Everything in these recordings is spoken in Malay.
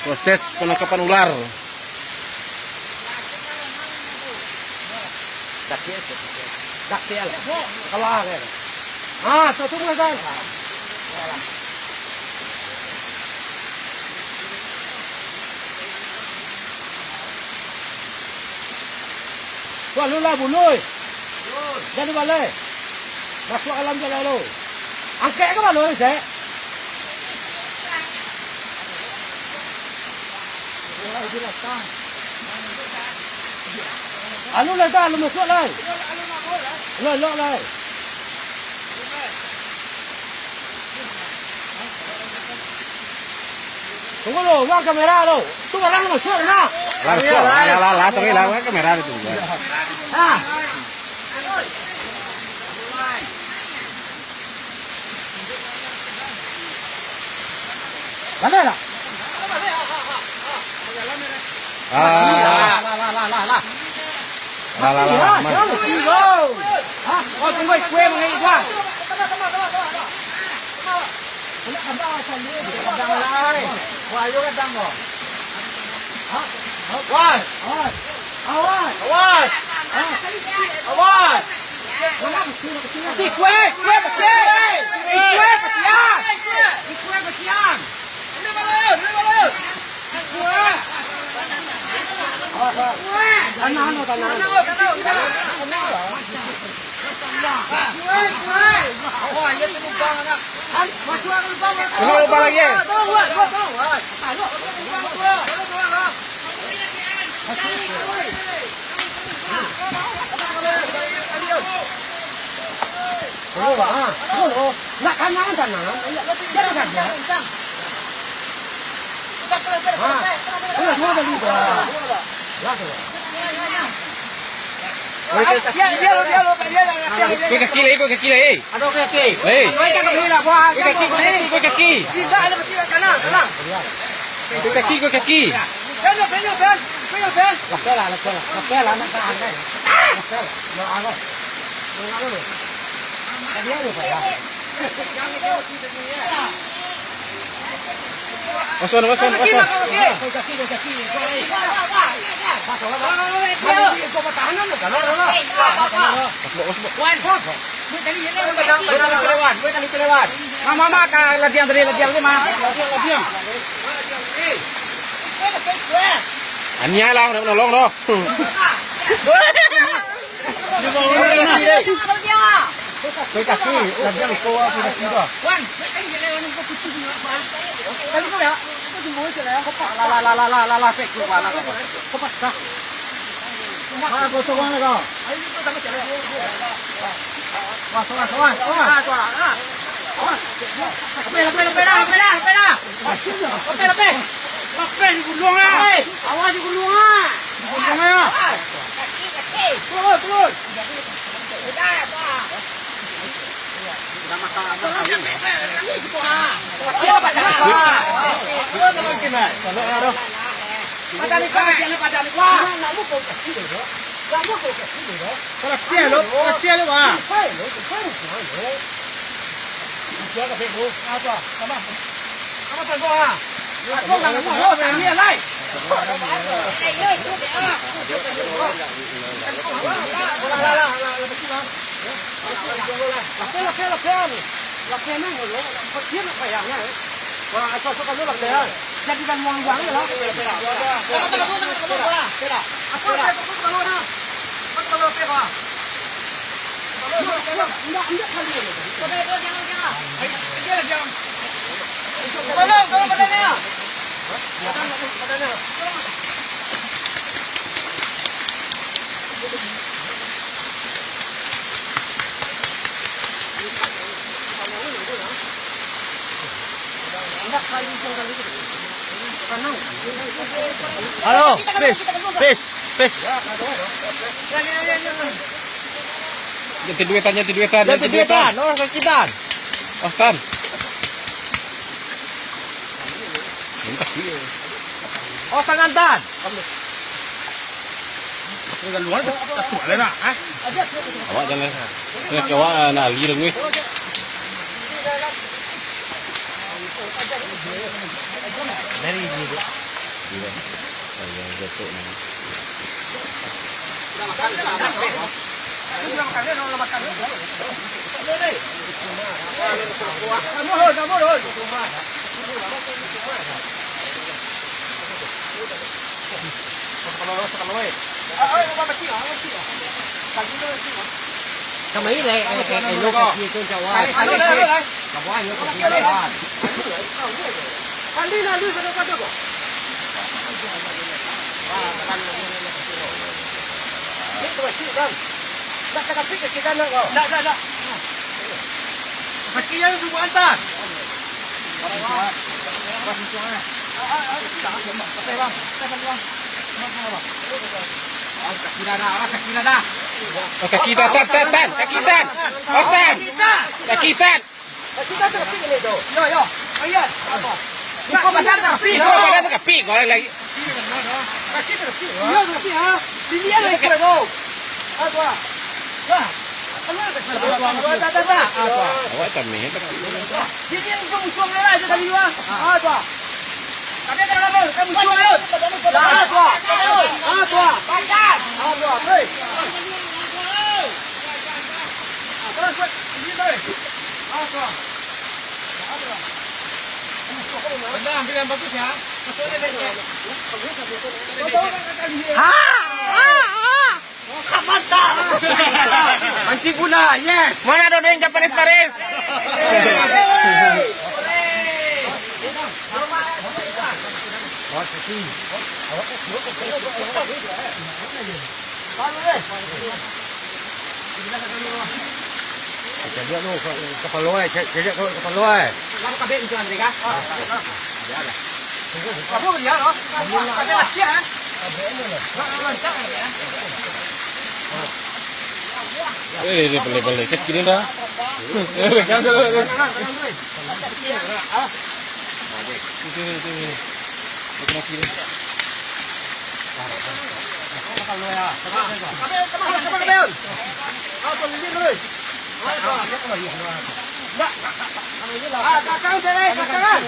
Proses penangkapan ular. Daktial. Kalau ada. Satu kan. Wah, lu lah bunuh. Jadi balik. Masuk alam jalan lu. Angkat ke mana lu, Zek? Anu lah dah, lu masuk lah. Lu lah. Tunggu lu, buang kamera lu. Tu barang masuk na. Masuk. Lah, tapi lah kamera itu. Ah. Mana lah? Tunggu kue mengenai gua. Wah, ayo kadang kok. Awas. Si kue kecil. Kue kecian. Ini balon. Kue. Tanah. Oh, ini lubang anak. Lubang lagi. Nak kanan. Jangan saja. Semua beli dah. Kue kaki lagi. Ada kue kaki. Kue kaki. Tidak ada kaki kanan. Kue kaki. Ben. Lapel lah nak tahan kan. Lapel. Mau apa? Tadi ada apa? Wason. Kaki. Mama ka latihan mah. Anya lah nolong doh. Kue kaki, latihan itu kaki doh. Kalau kau ya, kau cuma boleh cakap kau lah, fake kau lah, kau pasang. Kau coba ni kau. Ayo kau sama cakap. Wah, soan. Lapel di gulung lah. Awas di gulung lah. Gulung lah. Terus. Lapel nang lo, kecil apa yang ni? Wah, asal kalau lu lapel, jadi kan uang ni lah. Halo, fish. Janti duitan. Orang kekitan. Kan. Oh, tangan. Dengan luar tak boleh nak, Awak jangan. Kena awak nak lireng ni. Dari ini dia. Iya. Yang jatuh ni. Cái mấy này cái lúc kia tôi chào ai. Cái này. Cái bói nó có kia đó. Anh đi nào đi vào đâu có. Kaki yang tu antar. Kaki tan. Kaki tan. Tan. Kaki tan. Yo. Ayan. Ikaw badan kapi. Ikaw badan kapi. Kau lagi. Kaki kapi. Yo kapi ha. Pilihan lagi ko. Atwa. Ya. Awak kami. Pilihan ko musuh merah je tadi wa. Atwa. Kami dah lama. Kamu musuh ayo. Atwa. Padan. Atwa. Hei. Terus buat ini deh. Atwa. Benda ambil yang bagus ya. Mantap. Mancing pula. Yes. Mana ada yang Japanese Paris? Jadi tu kapal loy, jadi kapal loy. Lalu kabel itu kan mereka. Apa dia loh? Kabel aja. Boleh. Kecil dah. Kabel. Apa ni dulu? Kakak udah deh, kakak.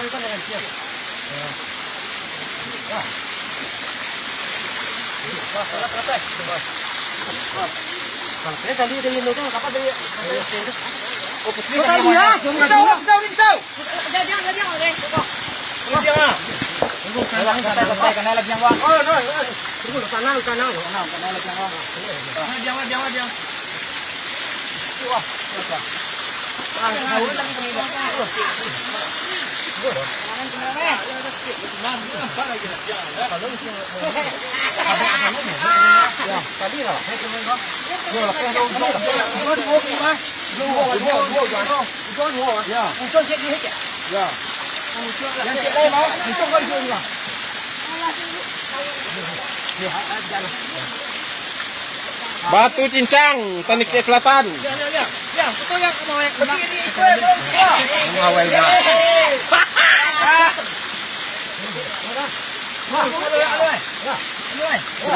Saya tadi dari itu kapal dari. Oh, putri kan dia. Risau. Jangan oleh. Jangan. Tunggu santai kena lagi yang wang. Oh, no. Tunggu kanal. Kena lagi yang wang. Jangan. Wah, apa? Tahu lagi pengibat. Tadi lah. Batu Cincang, Tanik Selatan. Yang betul yang mau yang begini itu belum. Mengawal dah.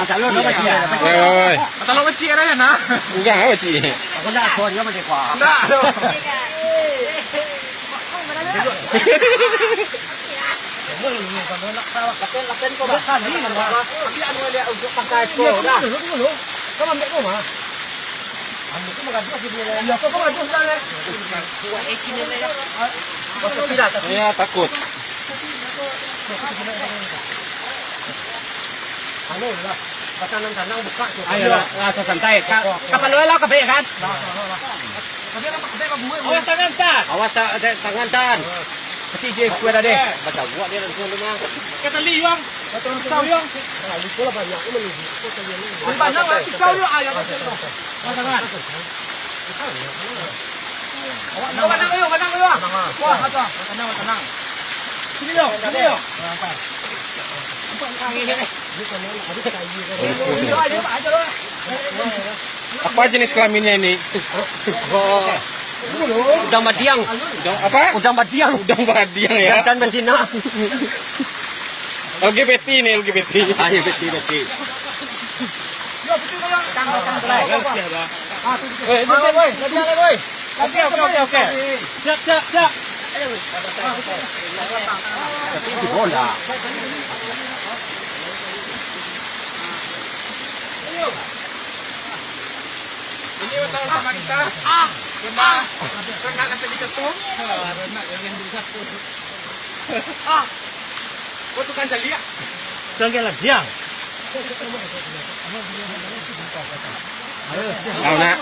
Calon apa sih? Oi. Kalau kecil ada na. Enggak apa sih? Aku nak kon ke macam kuah. Enggak. Lapen kau bahkan ni mana? Tapi anu dia untuk pakai sekolah dah. Dulu. Kau ambil kau mah. Ambil tu makan tu dia. Ya, kau makan tu sudah leh. Buat ekin ni leh. Kau tidak takut. Ya, takut. Anu lah. Tanang buka tu. Ayo lah, santai. Kapal loy lah kabeh kan? Kabeh buat. Awas tangan tan. Awas tangan tan. Pasti dia kuat dah deh. Baca buat dia langsung rumah. Kata li yang. Tahu yang. Itu lah banyak tu melu. Banyak lah kau dia ayat tu. Tangan. Awak tenang yo. Wah, ada. Tenang. Sini yo. Apa jenis kelaminnya ini? Udang badiang. Apa? Udang badiang ya. Kan betina. LGBT ini LGBT. LGBT. Oke. Siap. Di bola. Ini tahu sama kita. Renang nanti diketuk. Renang yang di satu. Kau tukang jali ya? Tenggelam lagi yang. Kau nak?